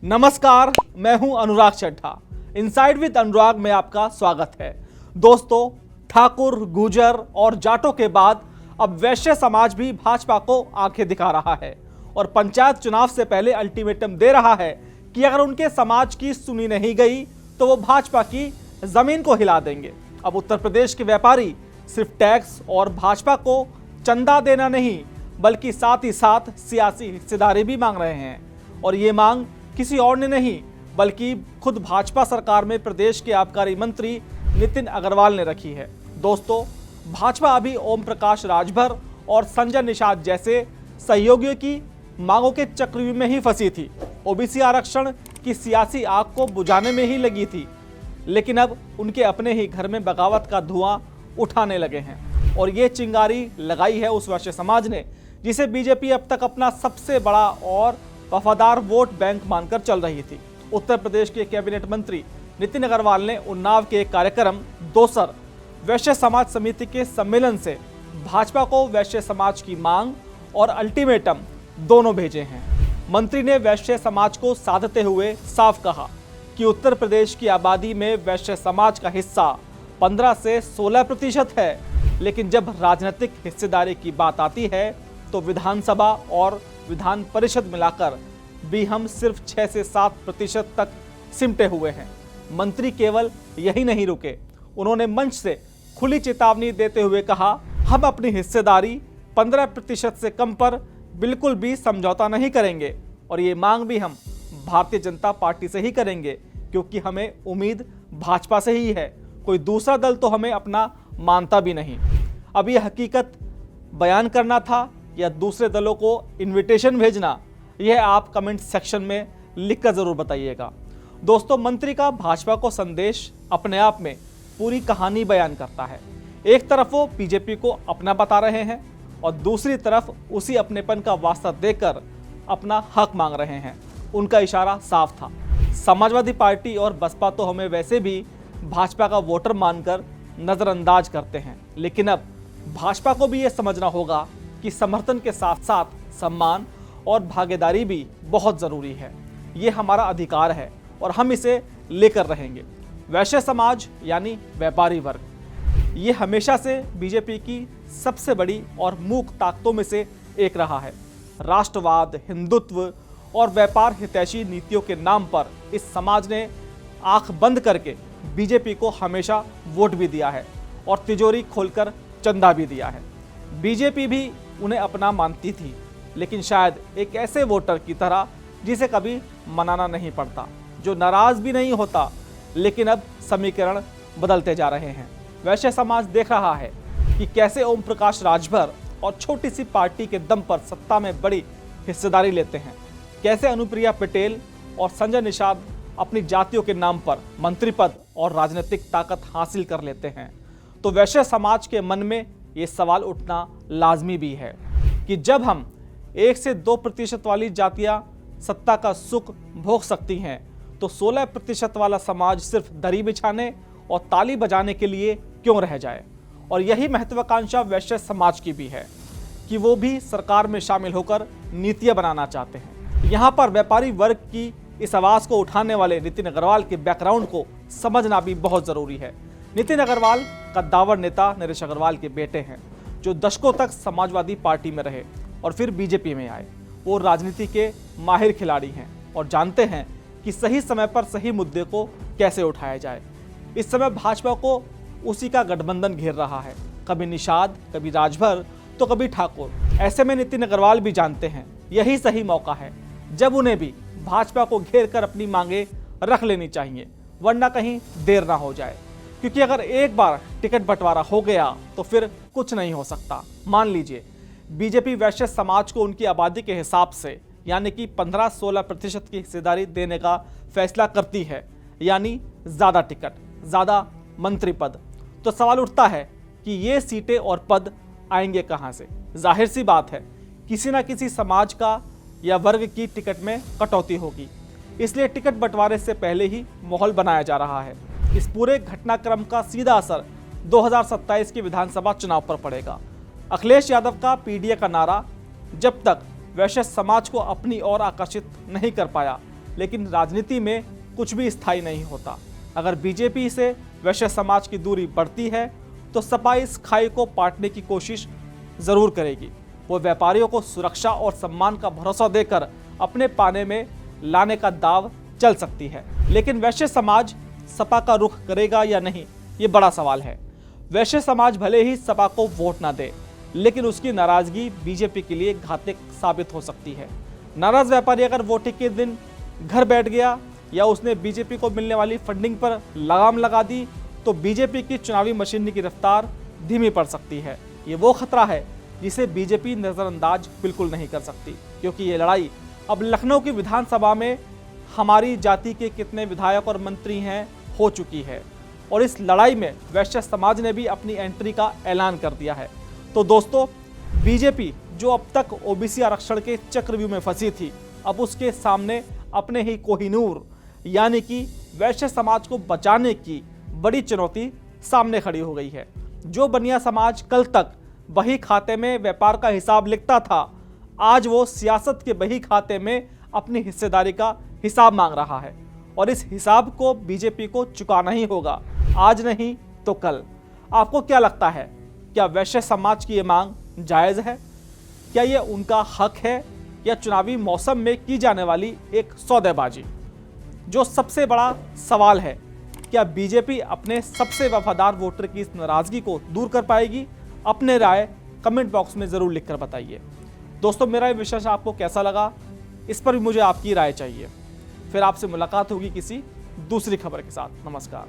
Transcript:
नमस्कार, मैं हूं अनुराग चड्ढा। इनसाइड विद अनुराग में आपका स्वागत है। दोस्तों, ठाकुर, गुर्जर और जाटों के बाद अब वैश्य समाज भी भाजपा को आंखें दिखा रहा है और पंचायत चुनाव से पहले अल्टीमेटम दे रहा है कि अगर उनके समाज की सुनी नहीं गई तो वो भाजपा की जमीन को हिला देंगे। अब उत्तर प्रदेश के व्यापारी सिर्फ टैक्स और भाजपा को चंदा देना नहीं बल्कि साथ ही साथ सियासी हिस्सेदारी भी मांग रहे हैं, और ये मांग किसी और ने नहीं बल्कि खुद भाजपा सरकार में प्रदेश के आबकारी मंत्री नितिन अग्रवाल ने रखी है। दोस्तों, भाजपा अभी ओम प्रकाश राजभर और संजय निषाद जैसे सहयोगियों की मांगों के चक्रव्यूह में ही फंसी थी। ओबीसी आरक्षण की सियासी आग को बुझाने में ही लगी थी, लेकिन अब उनके अपने ही घर में बगावत का धुआं उठाने लगे हैं और ये चिंगारी लगाई है उस वैश्य समाज ने जिसे बीजेपी अब तक अपना सबसे बड़ा और वफादार वोट बैंक मानकर चल रही थी। उत्तर प्रदेश के कैबिनेट मंत्री नितिन अग्रवाल ने उन्नाव के एक कार्यक्रम दोसर वैश्य समाज समिति के सम्मेलन से भाजपा को वैश्य समाज की मांग और अल्टीमेटम दोनों भेजे हैं। मंत्री ने वैश्य समाज को साधते हुए साफ कहा कि उत्तर प्रदेश की आबादी में वैश्य समाज का हिस्सा 15 से 16% है, लेकिन जब राजनीतिक हिस्सेदारी की बात आती है तो विधानसभा और विधान परिषद मिलाकर भी हम सिर्फ 6 से 7% तक सिमटे हुए हैं। मंत्री केवल यही नहीं रुके, उन्होंने मंच से खुली चेतावनी देते हुए कहा, हम अपनी हिस्सेदारी 15% से कम पर बिल्कुल भी समझौता नहीं करेंगे और ये मांग भी हम भारतीय जनता पार्टी से ही करेंगे, क्योंकि हमें उम्मीद भाजपा से ही है। कोई दूसरा दल तो हमें अपना मानता भी नहीं। अब ये हकीकत बयान करना था या दूसरे दलों को इनविटेशन भेजना, यह आप कमेंट सेक्शन में लिखकर जरूर बताइएगा। दोस्तों, मंत्री का भाजपा को संदेश अपने आप में पूरी कहानी बयान करता है। एक तरफ वो बीजेपी को अपना बता रहे हैं और दूसरी तरफ उसी अपनेपन का वास्ता देकर अपना हक मांग रहे हैं। उनका इशारा साफ था। समाजवादी पार्टी और बसपा तो हमें वैसे भी भाजपा का वोटर मानकर नजरअंदाज करते हैं, लेकिन अब भाजपा को भी ये समझना होगा कि समर्थन के साथ साथ सम्मान और भागीदारी भी बहुत ज़रूरी है। ये हमारा अधिकार है और हम इसे लेकर रहेंगे। वैश्य समाज यानी व्यापारी वर्ग, ये हमेशा से बीजेपी की सबसे बड़ी और मूक ताकतों में से एक रहा है। राष्ट्रवाद, हिंदुत्व और व्यापार हितैषी नीतियों के नाम पर इस समाज ने आंख बंद करके बीजेपी को हमेशा वोट भी दिया है और तिजोरी खोलकर चंदा भी दिया है। बीजेपी भी उन्हें अपना मानती थी, लेकिन शायद एक ऐसे वोटर की तरह जिसे कभी मनाना नहीं पड़ता, जो नाराज भी नहीं होता, लेकिन अब समीकरण बदलते जा रहे हैं। वैश्य समाज देख रहा है कि कैसे ओम प्रकाश राजभर और छोटी सी पार्टी के दम पर सत्ता में बड़ी हिस्सेदारी लेते हैं, कैसे अनुप्रिया पटेल और संजय निषाद अपनी जातियों के नाम पर मंत्री पद और राजनीतिक ताकत हासिल कर लेते हैं। तो वैश्य समाज के मन में ये सवाल उठना लाजमी भी है कि जब हम 1 से 2% वाली जातियां सत्ता का सुख भोग सकती हैं, तो 16% वाला समाज सिर्फ दरी बिछाने और ताली बजाने के लिए क्यों रह जाए। और यही महत्वाकांक्षा वैश्य समाज की भी है कि वो भी सरकार में शामिल होकर नीतियां बनाना चाहते हैं। यहाँ पर व्यापारी वर्ग की इस आवाज़ को उठाने वाले नितिन अग्रवाल के बैकग्राउंड को समझना भी बहुत ज़रूरी है। नितिन अग्रवाल कद्दावर नेता नरेश अग्रवाल के बेटे हैं, जो दशकों तक समाजवादी पार्टी में रहे और फिर बीजेपी में आए। वो राजनीति के माहिर खिलाड़ी हैं और जानते हैं कि सही समय पर सही मुद्दे को कैसे उठाया जाए। इस समय भाजपा को उसी का गठबंधन घेर रहा है, कभी निषाद, कभी राजभर तो कभी ठाकुर। ऐसे में नितिन अग्रवाल भी जानते हैं यही सही मौका है जब उन्हें भी भाजपा को घेर कर अपनी मांगे रख लेनी चाहिए, वरना कहीं देर ना हो जाए। क्योंकि अगर एक बार टिकट बंटवारा हो गया तो फिर कुछ नहीं हो सकता। मान लीजिए बीजेपी वैश्य समाज को उनकी आबादी के हिसाब से यानी कि 15-16% की हिस्सेदारी देने का फैसला करती है, यानी ज़्यादा टिकट, ज़्यादा मंत्री पद, तो सवाल उठता है कि ये सीटें और पद आएंगे कहाँ से। जाहिर सी बात है किसी ना किसी समाज का या वर्ग की टिकट में कटौती होगी, इसलिए टिकट बंटवारे से पहले ही माहौल बनाया जा रहा है। इस पूरे घटनाक्रम का सीधा असर 2027 के विधानसभा चुनाव पर पड़ेगा। अखिलेश यादव का पीडीए का नारा जब तक वैश्य समाज को अपनी ओर आकर्षित नहीं कर पाया, लेकिन राजनीति में कुछ भी स्थायी नहीं होता। अगर बीजेपी से वैश्य समाज की दूरी बढ़ती है तो सपा इस खाई को पाटने की कोशिश जरूर करेगी। वो व्यापारियों को सुरक्षा और सम्मान का भरोसा देकर अपने पाने में लाने का दाव चल सकती है। लेकिन वैश्य समाज सपा का रुख करेगा या नहीं, ये बड़ा सवाल है। वैश्य समाज भले ही सपा को वोट ना दे, लेकिन उसकी नाराजगी बीजेपी के लिए घातक साबित हो सकती है। नाराज व्यापारी अगर वोटिंग के दिन घर बैठ गया या उसने बीजेपी को मिलने वाली फंडिंग पर लगाम लगा दी तो बीजेपी की चुनावी मशीनरी की रफ्तार धीमी पड़ सकती है। ये वो खतरा है जिसे बीजेपी नजरअंदाज बिल्कुल नहीं कर सकती, क्योंकि ये लड़ाई अब लखनऊ की विधानसभा में हमारी जाति के कितने विधायक और मंत्री हैं हो चुकी है, और इस लड़ाई में वैश्य समाज ने भी अपनी एंट्री का ऐलान कर दिया है। तो दोस्तों, बीजेपी जो अब तक ओबीसी आरक्षण के चक्रव्यूह में फंसी थी, अब उसके सामने अपने ही कोहिनूर यानी कि वैश्य समाज को बचाने की बड़ी चुनौती सामने खड़ी हो गई है। जो बनिया समाज कल तक बही खाते में व्यापार का हिसाब लिखता था, आज वो सियासत के बही खाते में अपनी हिस्सेदारी का हिसाब मांग रहा है, और इस हिसाब को बीजेपी को चुकाना ही होगा, आज नहीं तो कल। आपको क्या लगता है, क्या वैश्य समाज की ये मांग जायज़ है? क्या ये उनका हक है या चुनावी मौसम में की जाने वाली एक सौदेबाजी? जो सबसे बड़ा सवाल है, क्या बीजेपी अपने सबसे वफादार वोटर की इस नाराजगी को दूर कर पाएगी? अपने राय कमेंट बॉक्स में ज़रूर लिखकर बताइए। दोस्तों, मेरा ये विशेष आपको कैसा लगा, इस पर भी मुझे आपकी राय चाहिए। फिर आपसे मुलाकात होगी किसी दूसरी खबर के साथ। नमस्कार।